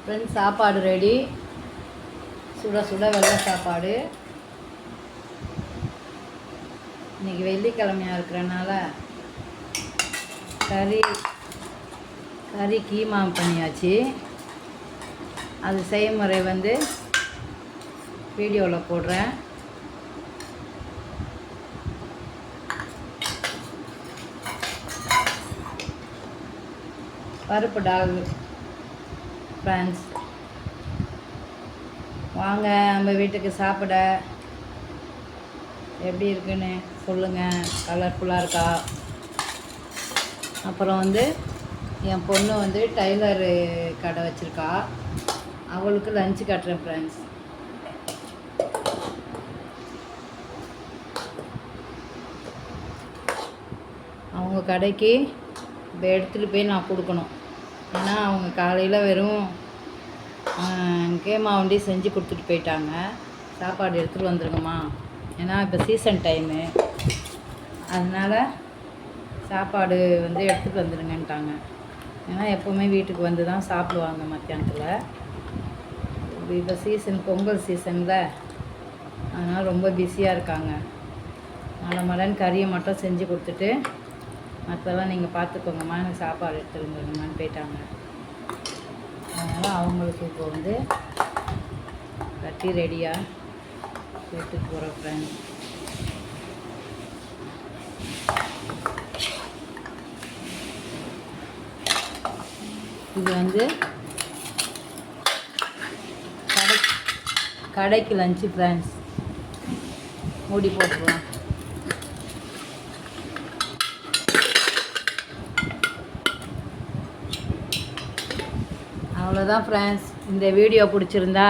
Friends, சாப்பாடு ready. சுட சுட வெள்ளை சாப்பாடு. இன்றைக்கி வெள்ளிக்கிழமையாக இருக்கிறனால கறி கீமா பண்ணியாச்சு. அது செய்முறை வீடியோவில் போடுறேன். பருப்பு டால் ஃப்ரெண்ட்ஸ், வாங்க நம்ம வீட்டுக்கு சாப்பிட. எப்படி இருக்குன்னு சொல்லுங்கள். கலர்ஃபுல்லாக இருக்கா? அப்புறம் என் பொண்ணு டைலரு கடை வச்சுருக்கா. அவளுக்கு லஞ்சு கட்டுறேன் ஃப்ரெண்ட்ஸ். அவங்க கடைக்கு இப்போ எடுத்துகிட்டு போய் நான் கொடுக்கணும். ஏன்னா அவங்க காலையில் வெறும் கேமா வண்டி செஞ்சு கொடுத்துட்டு போயிட்டாங்க. சாப்பாடு எடுத்துகிட்டு வந்துருங்கம்மா, ஏன்னா இப்போ சீசன் டைமு, அதனால் சாப்பாடு எடுத்துகிட்டு வந்துடுங்கன்ட்டாங்க. ஏன்னா எப்போவுமே வீட்டுக்கு வந்து தான் சாப்பிடுவாங்க மத்தியானத்தில். இப்போ சீசன் பொங்கல் சீசனில், அதனால் ரொம்ப பிஸியாக இருக்காங்க. மலன்னு கறியை மட்டும் செஞ்சு கொடுத்துட்டு மற்றெல்லாம் நீங்கள் பார்த்துக்கோங்கம்மா, எனக்கு சாப்பாடு எடுத்துகிட்டு வந்துருங்கம்மான்னு போயிட்டாங்க. அதனால் அவங்களுக்கு இப்போ கட்டி ரெடியாக எடுத்துகிட்டு போகிறோம் ஃப்ரெண்ட்ஸ். இது கடைக்கு லஞ்சு ஃப்ரெண்ட்ஸ். மூடி போட்டுருவோம். அவ்வளோதான் ஃப்ரெண்ட்ஸ். இந்த வீடியோ பிடிச்சிருந்தா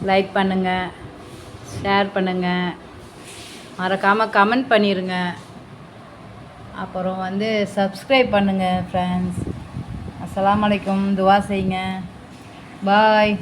லைக் பண்ணுங்கள், ஷேர் பண்ணுங்கள், மறக்காமல் கமெண்ட் பண்ணிடுங்க. அப்புறம் சப்ஸ்கிரைப் பண்ணுங்கள் ஃப்ரெண்ட்ஸ். அஸ்ஸலாமு அலைக்கும். துவா செய்யுங்க. பாய்.